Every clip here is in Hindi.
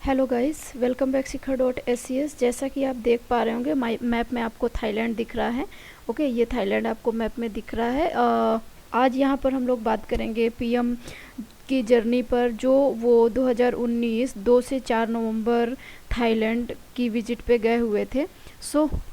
हेलो गाइस, वेलकम बैक शिखर.SCS। जैसा कि आप देख पा रहे होंगे मैप में आपको थाईलैंड दिख रहा है। ओके, ये थाईलैंड आपको मैप में दिख रहा है। आज यहाँ पर हम लोग बात करेंगे पीएम की जर्नी पर, जो वो 2019 2 से 4 नवंबर थाईलैंड की विजिट पे गए हुए थे।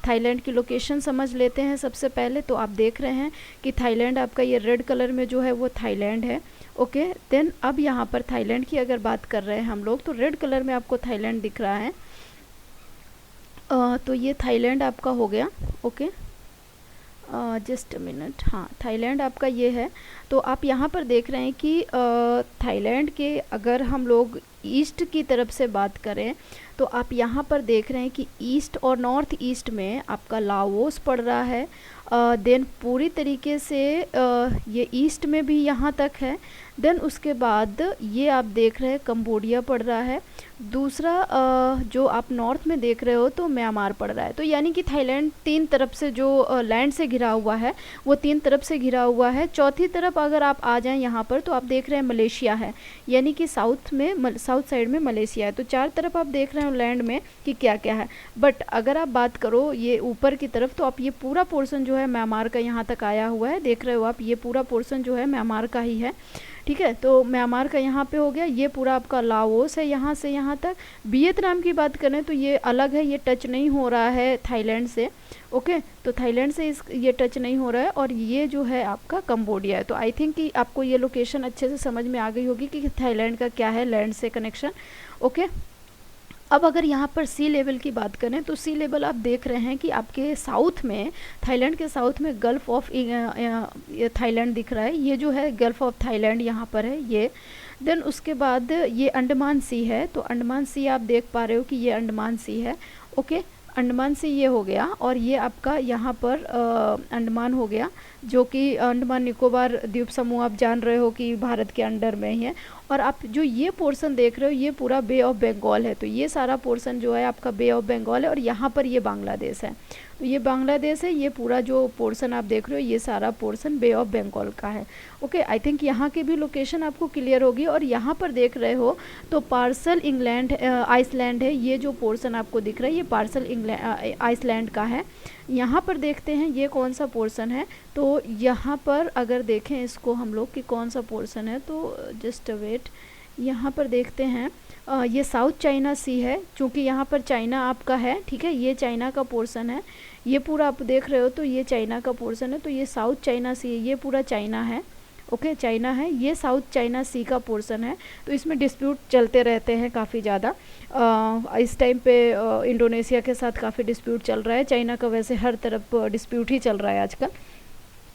थाईलैंड की लोकेशन समझ लेते हैं सबसे पहले। तो आप देख रहे हैं कि थाईलैंड आपका ये रेड कलर में जो है वो थाईलैंड है। ओके, देन अब यहाँ पर थाईलैंड की अगर बात कर रहे हैं हम लोग, तो रेड कलर में आपको थाईलैंड दिख रहा है। तो ये थाईलैंड आपका हो गया। Okay, just a minute. हाँ, थाईलैंड आपका ये है। तो आप यहाँ पर देख रहे हैं कि थाईलैंड के अगर हम लोग ईस्ट की तरफ से बात करें, तो आप यहाँ पर देख रहे हैं कि ईस्ट और नॉर्थ ईस्ट में आपका लाओस पड़ रहा है। देन पूरी तरीके से ये ईस्ट में भी यहाँ तक है। देन उसके बाद ये आप देख रहे हैं कंबोडिया पड़ रहा है। दूसरा जो आप नॉर्थ में देख रहे हो तो म्यांमार पड़ रहा है। तो यानी कि थाईलैंड 3 तरफ से जो लैंड से घिरा हुआ है वो 3 तरफ से घिरा हुआ है। चौथी तरफ अगर आप आ जाएं यहाँ पर, तो आप देख रहे हैं मलेशिया है, यानी कि साउथ साइड में मलेशिया है। तो 4 तरफ आप देख रहे हो लैंड में कि क्या क्या है। बट अगर आप बात करो ये ऊपर की तरफ, तो आप ये पूरा पोर्शन जो है म्यांमार का यहाँ तक आया हुआ है। देख रहे हो आप, ये पूरा पोर्शन जो है म्यांमार का ही है। ठीक है, तो म्यांमार का यहाँ पे हो गया। ये पूरा आपका लाओस है यहाँ से यहाँ तक। वियतनाम की बात करें तो ये अलग है, ये टच नहीं हो रहा है थाईलैंड से। ओके, तो थाईलैंड से ये टच नहीं हो रहा है। और ये जो है आपका कंबोडिया है। तो आई थिंक कि आपको ये लोकेशन अच्छे से समझ में आ गई होगी कि थाईलैंड का क्या है लैंड से कनेक्शन। ओके, अब अगर यहाँ पर सी लेवल की बात करें, तो सी लेवल आप देख रहे हैं कि आपके साउथ में, थाईलैंड के साउथ में गल्फ ऑफ थाईलैंड दिख रहा है। ये जो है गल्फ ऑफ थाईलैंड यहाँ पर है ये। देन उसके बाद ये अंडमान सी है। तो अंडमान सी आप देख पा रहे हो कि ये अंडमान सी है। ओके, अंडमान सी ये हो गया। और ये आपका यहाँ पर अंडमान हो गया, जो कि अंडमान निकोबार द्वीप समूह आप जान रहे हो कि भारत के अंडर में ही है। और आप जो ये पोर्शन देख रहे हो ये पूरा बे ऑफ बंगाल है। तो ये सारा पोर्शन जो है आपका बे ऑफ बंगाल है। और यहाँ पर ये बांग्लादेश है। तो ये बांग्लादेश है। ये पूरा जो पोर्शन आप देख रहे हो ये सारा पोर्शन बे ऑफ बंगाल का है। ओके, आई थिंक यहाँ की भी लोकेशन आपको क्लियर होगी। और यहाँ पर देख रहे हो तो पार्सल इंग्लैंड आइसलैंड है। ये जो पोर्शन आपको दिख रहा है ये पार्सल आइसलैंड का है। यहाँ पर देखते हैं ये कौन सा पोर्शन है। तो यहाँ पर अगर देखें इसको हम लोग कि कौन सा पोर्शन है, तो जस्ट वेट, यहाँ पर देखते हैं। ये साउथ चाइना सी है, क्योंकि यहाँ पर चाइना आपका है। ठीक है, ये चाइना का पोर्शन है। ये पूरा आप देख रहे हो तो ये चाइना का पोर्शन है। तो ये साउथ चाइना सी है, ये पूरा चाइना है। ओके, चाइना है, ये साउथ चाइना सी का पोर्शन है। तो इसमें डिस्प्यूट चलते रहते हैं काफ़ी ज़्यादा। इस टाइम पे इंडोनेशिया के साथ काफ़ी डिस्प्यूट चल रहा है। चाइना का वैसे हर तरफ डिस्प्यूट ही चल रहा है आजकल।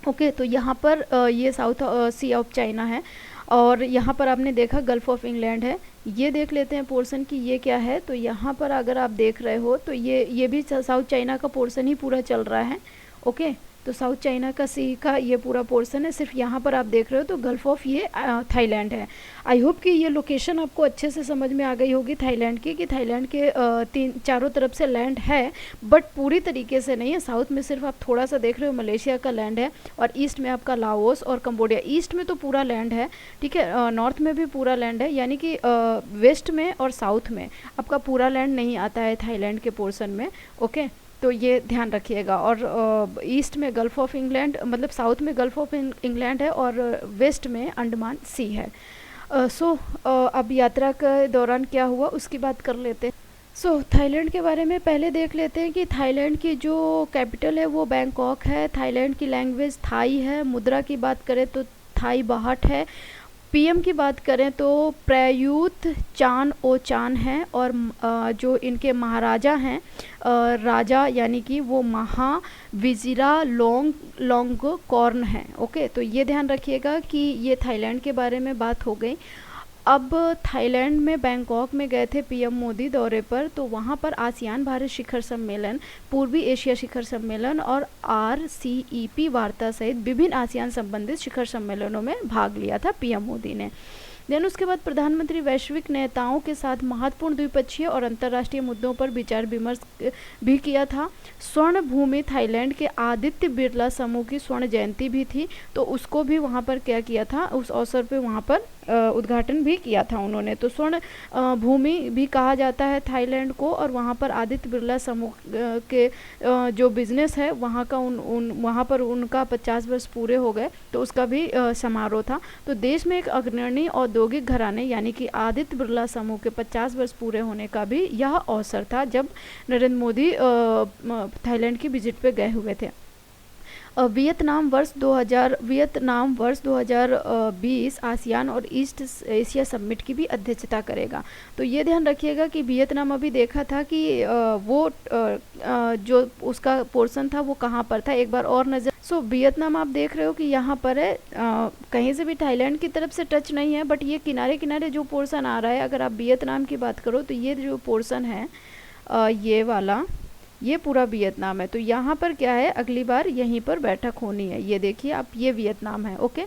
ओके, तो यहाँ पर ये साउथ सी ऑफ चाइना है। और यहाँ पर आपने देखा गल्फ ऑफ इंग्लैंड है। ये देख लेते हैं पोर्शन की ये क्या है। तो यहाँ पर अगर आप देख रहे हो तो ये भी साउथ चाइना का पोर्शन ही पूरा चल रहा है। ओके, तो साउथ चाइना का सी का ये पूरा पोर्शन है। सिर्फ यहाँ पर आप देख रहे हो तो गल्फ ऑफ ये थाईलैंड है। आई होप कि ये लोकेशन आपको अच्छे से समझ में आ गई होगी थाईलैंड की, कि थाईलैंड के चारों तरफ से लैंड है, बट पूरी तरीके से नहीं है। साउथ में सिर्फ आप थोड़ा सा देख रहे हो मलेशिया का लैंड है। और ईस्ट में आपका लाओस और कंबोडिया। ईस्ट में तो पूरा लैंड है। ठीक है, नॉर्थ में भी पूरा लैंड है, यानी कि वेस्ट में और साउथ में आपका पूरा लैंड नहीं आता है थाईलैंड के पोर्शन में। ओके, तो ये ध्यान रखिएगा। और ईस्ट में गल्फ ऑफ इंग्लैंड, मतलब साउथ में गल्फ ऑफ इंग्लैंड है, और वेस्ट में अंडमान सी है। अब यात्रा के दौरान क्या हुआ उसकी बात कर लेते हैं। थाईलैंड के बारे में पहले देख लेते हैं कि थाईलैंड की जो कैपिटल है वो बैंकॉक है। थाईलैंड की लैंग्वेज थाई है। मुद्रा की बात करें तो थाई बाहट है। पीएम की बात करें तो प्रयूत चान ओ चान है। और जो इनके महाराजा हैं, राजा यानी कि वो महा विजिरा लोंग कॉर्न है। ओके, तो ये ध्यान रखिएगा कि ये थाईलैंड के बारे में बात हो गई। अब थाईलैंड में बैंकॉक में गए थे पीएम मोदी दौरे पर। तो वहाँ पर आसियान भारत शिखर सम्मेलन, पूर्वी एशिया शिखर सम्मेलन और RCEP वार्ता सहित विभिन्न आसियान संबंधित शिखर सम्मेलनों में भाग लिया था पीएम मोदी ने। देन उसके बाद प्रधानमंत्री वैश्विक नेताओं के साथ महत्वपूर्ण द्विपक्षीय और अंतर्राष्ट्रीय मुद्दों पर विचार विमर्श भी किया था। स्वर्ण भूमि थाईलैंड के आदित्य बिरला समूह की स्वर्ण जयंती भी थी, तो उसको भी वहाँ पर क्या किया था, उस अवसर पे वहाँ पर उद्घाटन भी किया था उन्होंने। तो स्वर्ण भूमि भी कहा जाता है थाईलैंड को, और वहाँ पर आदित्य बिरला समूह के जो बिजनेस है वहाँ का वहाँ पर उनका 50 वर्ष पूरे हो गए, तो उसका भी समारोह था। तो देश में एक अग्रणी औद्योगिक घराने यानी कि आदित्य बिरला समूह के 50 वर्ष पूरे होने का भी यह अवसर था जब नरेंद्र मोदी थाईलैंड की विजिट पे गए हुए थे। वियतनाम वर्ष 2020 आसियान और ईस्ट एशिया समिट की भी अध्यक्षता करेगा। तो ये ध्यान रखिएगा कि वियतनाम अभी देखा था कि वो जो उसका पोर्शन था वो कहाँ पर था, एक बार और नज़र। वियतनाम आप देख रहे हो कि यहाँ पर है, कहीं से भी थाईलैंड की तरफ से टच नहीं है, बट ये किनारे किनारे जो पोर्शन आ रहा है, अगर आप वियतनाम की बात करो तो ये जो पोर्शन है ये वाला, ये पूरा वियतनाम है। तो यहाँ पर क्या है, अगली बार यहीं पर बैठक होनी है। ये देखिए आप, ये वियतनाम है। ओके,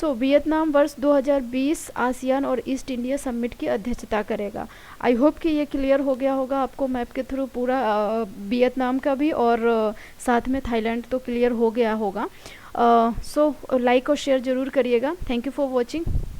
वियतनाम वर्ष 2020 आसियान और ईस्ट इंडिया समिट की अध्यक्षता करेगा। आई होप कि ये क्लियर हो गया होगा आपको मैप के थ्रू पूरा वियतनाम का भी, और साथ में थाईलैंड तो क्लियर हो गया होगा। लाइक और शेयर ज़रूर करिएगा। Thank you for watching.